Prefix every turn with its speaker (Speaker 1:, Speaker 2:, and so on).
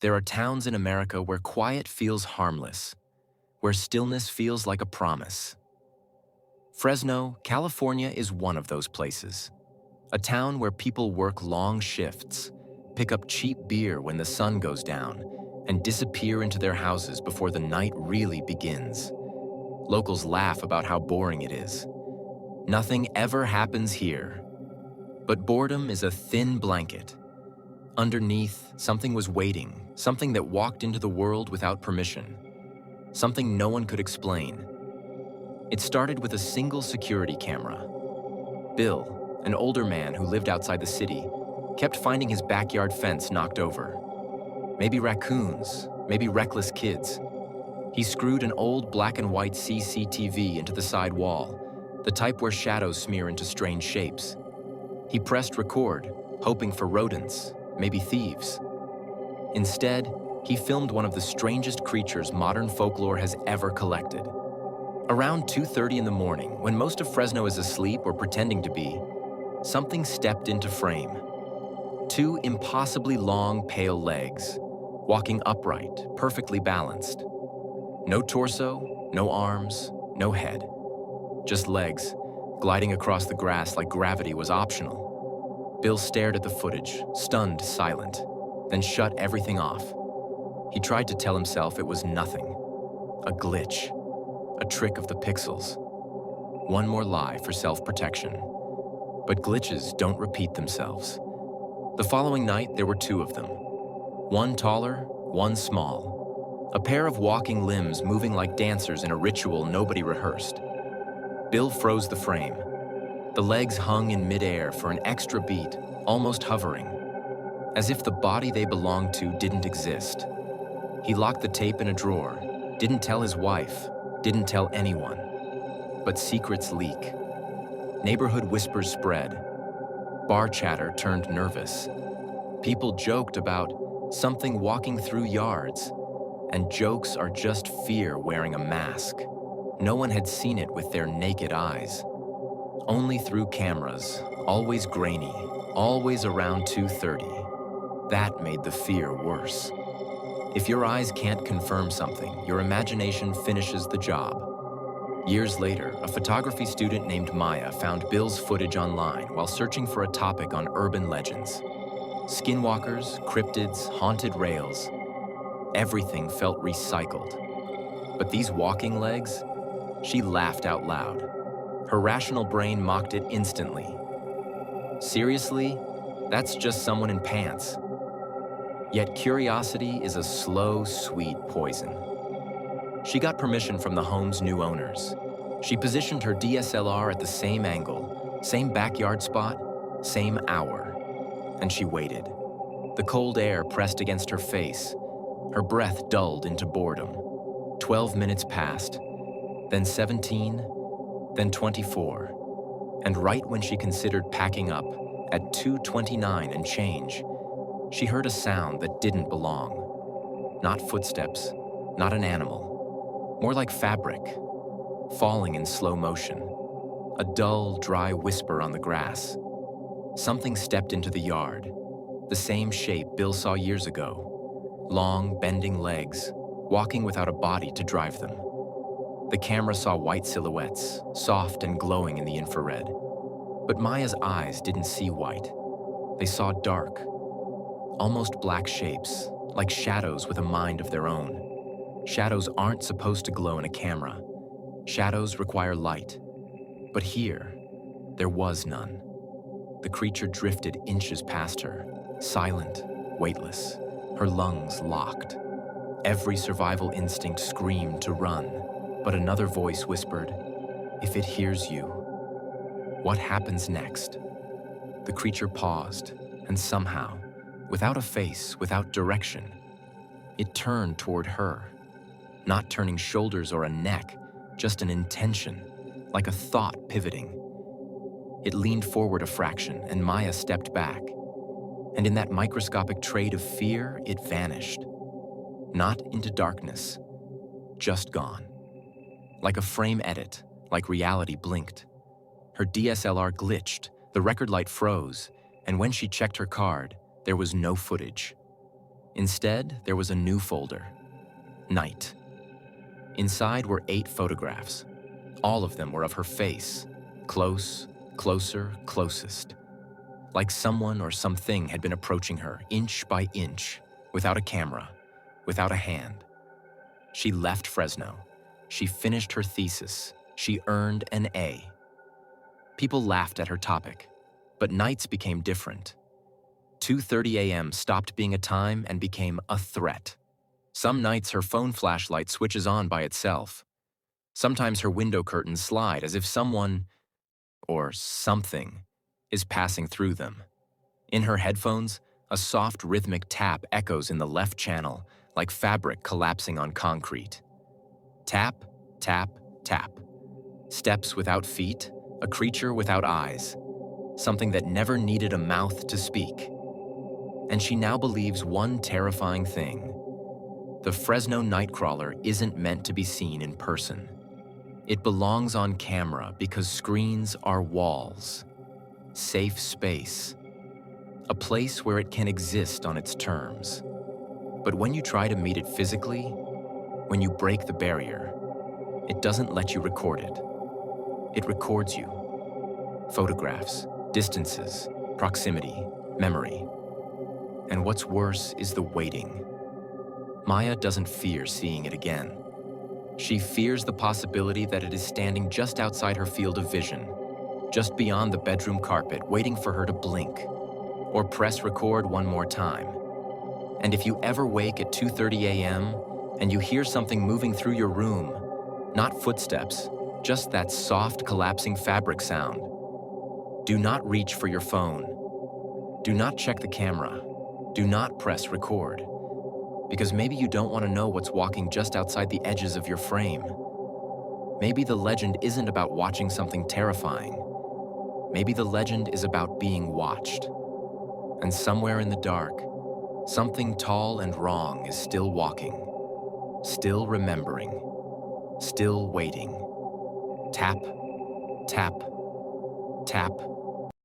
Speaker 1: There are towns in America where quiet feels harmless, where stillness feels like a promise. Fresno, California is one of those places. A town where people work long shifts, pick up cheap beer when the sun goes down, and disappear into their houses before the night really begins. Locals laugh about how boring it is. Nothing ever happens here. But boredom is a thin blanket. Underneath, something was waiting, something that walked into the world without permission, something no one could explain. It started with a single security camera. Bill, an older man who lived outside the city, kept finding his backyard fence knocked over. Maybe raccoons, maybe reckless kids. He screwed an old black and white CCTV into the side wall, the type where shadows smear into strange shapes. He pressed record, hoping for rodents, maybe thieves. Instead, he filmed one of the strangest creatures modern folklore has ever collected. Around 2:30 in the morning, when most of Fresno is asleep or pretending to be, something stepped into frame. Two impossibly long, pale legs, walking upright, perfectly balanced. No torso, no arms, no head. Just legs, gliding across the grass like gravity was optional. Bill stared at the footage, stunned, silent, then shut everything off. He tried to tell himself it was nothing. A glitch. A trick of the pixels. One more lie for self-protection. But glitches don't repeat themselves. The following night, there were two of them. One taller, one small. A pair of walking limbs moving like dancers in a ritual nobody rehearsed. Bill froze the frame. The legs hung in midair for an extra beat, almost hovering, as if the body they belonged to didn't exist. He locked the tape in a drawer, didn't tell his wife, didn't tell anyone. But secrets leak. Neighborhood whispers spread. Bar chatter turned nervous. People joked about something walking through yards, and jokes are just fear wearing a mask. No one had seen it with their naked eyes. Only through cameras, always grainy, always around 2:30. That made the fear worse. If your eyes can't confirm something, your imagination finishes the job. Years later, a photography student named Maya found Bill's footage online while searching for a topic on urban legends. Skinwalkers, cryptids, haunted rails. Everything felt recycled. But these walking legs? She laughed out loud. Her rational brain mocked it instantly. Seriously? That's just someone in pants. Yet curiosity is a slow, sweet poison. She got permission from the home's new owners. She positioned her DSLR at the same angle, same backyard spot, same hour. And she waited. The cold air pressed against her face. Her breath dulled into boredom. 12 minutes passed, then 17, then 24. And right when she considered packing up, at 2:29 and change, she heard a sound that didn't belong. Not footsteps, not an animal. More like fabric, falling in slow motion. A dull, dry whisper on the grass. Something stepped into the yard, the same shape Bill saw years ago. Long, bending legs, walking without a body to drive them. The camera saw white silhouettes, soft and glowing in the infrared. But Maya's eyes didn't see white. They saw dark, almost black shapes, like shadows with a mind of their own. Shadows aren't supposed to glow in a camera. Shadows require light. But here, there was none. The creature drifted inches past her, silent, weightless, her lungs locked. Every survival instinct screamed to run, but another voice whispered, "If it hears you, what happens next?" The creature paused, and somehow, without a face, without direction, it turned toward her. Not turning shoulders or a neck, just an intention, like a thought pivoting. It leaned forward a fraction, and Maya stepped back. And in that microscopic trade of fear, it vanished. Not into darkness, just gone. Like a frame edit, like reality blinked. Her DSLR glitched, the record light froze, and when she checked her card, there was no footage. Instead, there was a new folder, Night. Inside were 8 photographs. All of them were of her face, close, closer, closest. Like someone or something had been approaching her inch by inch, without a camera, without a hand. She left Fresno. She finished her thesis. She earned an A. People laughed at her topic, but nights became different. 2:30 a.m. stopped being a time and became a threat. Some nights her phone flashlight switches on by itself. Sometimes her window curtains slide as if someone, or something, is passing through them. In her headphones, a soft rhythmic tap echoes in the left channel, like fabric collapsing on concrete. Tap, tap, tap. Steps without feet, a creature without eyes. Something that never needed a mouth to speak. And she now believes one terrifying thing. The Fresno Nightcrawler isn't meant to be seen in person. It belongs on camera because screens are walls. Safe space. A place where it can exist on its terms. But when you try to meet it physically, when you break the barrier, it doesn't let you record it. It records you. Photographs, distances, proximity, memory. And what's worse is the waiting. Maya doesn't fear seeing it again. She fears the possibility that it is standing just outside her field of vision, just beyond the bedroom carpet, waiting for her to blink, or press record one more time. And if you ever wake at 2:30 a.m. and you hear something moving through your room, not footsteps, just that soft collapsing fabric sound, do not reach for your phone. Do not check the camera. Do not press record. Because maybe you don't want to know what's walking just outside the edges of your frame. Maybe the legend isn't about watching something terrifying. Maybe the legend is about being watched. And somewhere in the dark, something tall and wrong is still walking, still remembering, still waiting. Tap, tap, tap.